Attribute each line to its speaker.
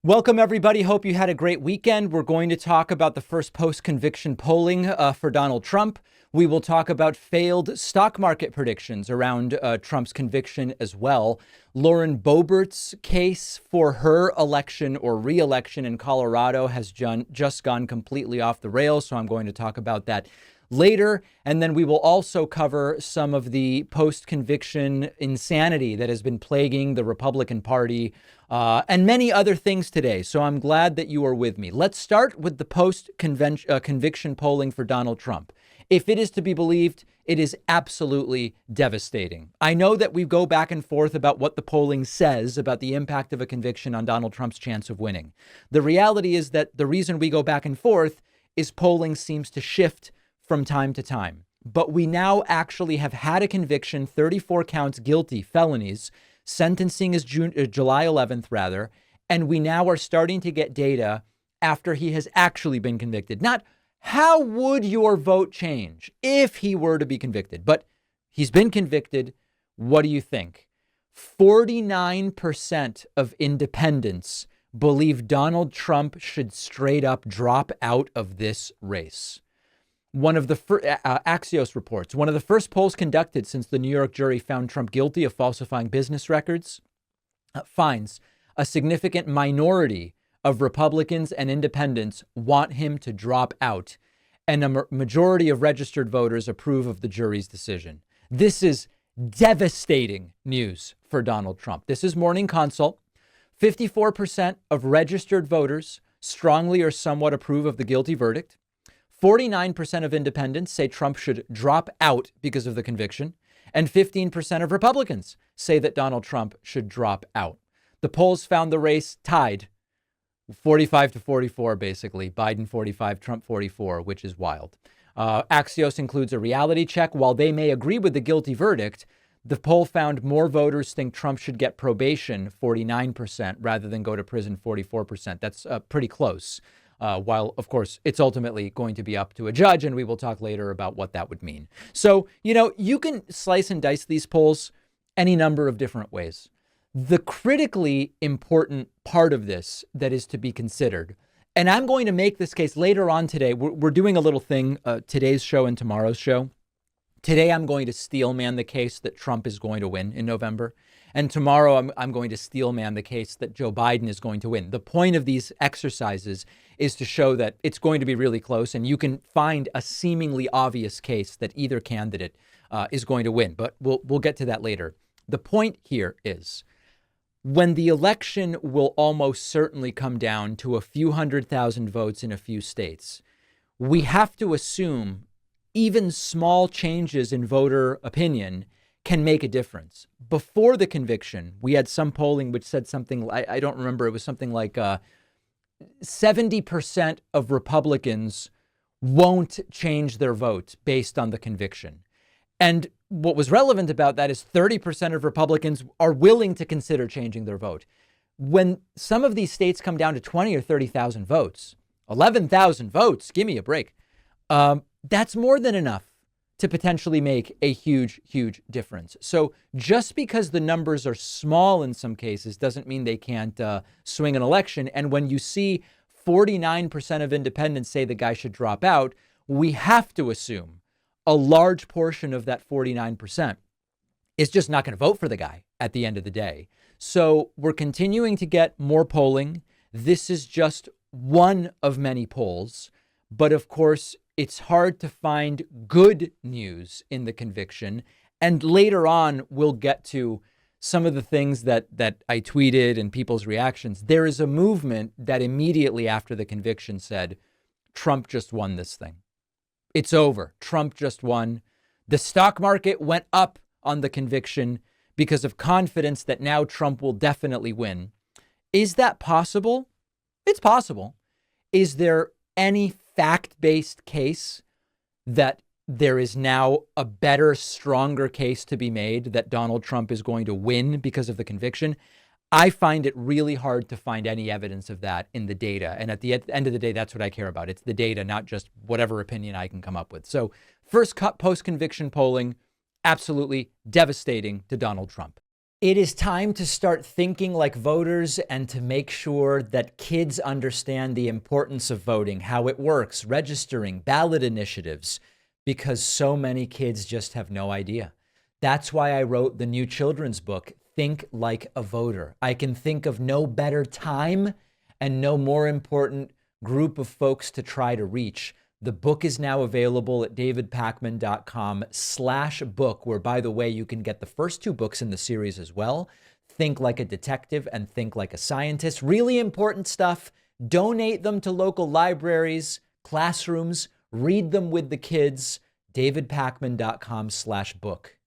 Speaker 1: Welcome, everybody. Hope you had a great weekend. We're going to talk about the first post-conviction polling for Donald Trump. We will talk about failed stock market predictions around Trump's conviction as well. Lauren Boebert's case for her election or re-election in Colorado has just gone completely off the rails, so I'm going to talk about that later. And then we will also cover some of the post-conviction insanity that has been plaguing the Republican Party and many other things today. So I'm glad that you are with me. Let's start with the post-conviction polling for Donald Trump. If it is to be believed, it is absolutely devastating. I know that we go back and forth about what the polling says about the impact of a conviction on Donald Trump's chance of winning. The reality is that the reason we go back and forth is polling seems to shift from time to time. But we now actually have had a conviction, 34 counts guilty, felonies. Sentencing is July 11th, rather. And we now are starting to get data after he has actually been convicted. Not how would your vote change if he were to be convicted, but he's been convicted. What do you think? 49% of independents believe Donald Trump should straight up drop out of this race. One of the Axios reports, one of the first polls conducted since the New York jury found Trump guilty of falsifying business records, finds a significant minority of Republicans and independents want him to drop out, and a majority of registered voters approve of the jury's decision. This is devastating news for Donald Trump. This is Morning Consult. 54% of registered voters strongly or somewhat approve of the guilty verdict. 49% of independents say Trump should drop out because of the conviction, and 15% of Republicans say that Donald Trump should drop out. The polls found the race tied 45 to 44, basically. Biden 45, Trump 44, which is wild. Axios includes a reality check. While they may agree with the guilty verdict, the poll found more voters think Trump should get probation, 49%, rather than go to prison, 44%. That's pretty close. While, of course, it's ultimately going to be up to a judge, and we will talk later about what that would mean. So, you can slice and dice these polls any number of different ways. The critically important part of this that is to be considered, and I'm going to make this case later on today. We're doing a little thing, today's show and tomorrow's show. Today, I'm going to steelman the case that Trump is going to win in November. And tomorrow, I'm going to steelman the case that Joe Biden is going to win. The point of these exercises is to show that it's going to be really close, and you can find a seemingly obvious case that either candidate is going to win. But we'll get to that later. The point here is when the election will almost certainly come down to a few 100,000 votes in a few states, we have to assume even small changes in voter opinion can make a difference. Before the conviction, we had some polling which said something, I don't remember, it was something like 70% of Republicans won't change their vote based on the conviction. And what was relevant about that is 30% of Republicans are willing to consider changing their vote. When some of these states come down to 20 or 30,000 votes, 11,000 votes, give me a break. That's more than enough to potentially make a huge, huge difference. So just because the numbers are small in some cases doesn't mean they can't swing an election. And when you see 49% of independents say the guy should drop out, we have to assume a large portion of that 49% is just not going to vote for the guy at the end of the day. So we're continuing to get more polling. This is just one of many polls. But of course, it's hard to find good news in the conviction. And later on, we'll get to some of the things that I tweeted and people's reactions. There is a movement that immediately after the conviction said, Trump just won this thing. It's over. Trump just won. The stock market went up on the conviction because of confidence that now Trump will definitely win. Is that possible? It's possible. Is there any fact-based case that there is now a better, stronger case to be made that Donald Trump is going to win because of the conviction? I find it really hard to find any evidence of that in the data. And at the end of the day, that's what I care about. It's the data, not just whatever opinion I can come up with. So first cut post-conviction polling, absolutely devastating to Donald Trump. It is time to start thinking like voters and to make sure that kids understand the importance of voting, how it works, registering, ballot initiatives, because so many kids just have no idea. That's why I wrote the new children's book, Think Like a Voter. I can think of no better time and no more important group of folks to try to reach. The book is now available at davidpakman.com/book, where, by the way, you can get the first 2 books in the series as well. Think Like a Detective and Think Like a Scientist. Really important stuff. Donate them to local libraries, classrooms, read them with the kids. davidpakman.com/book.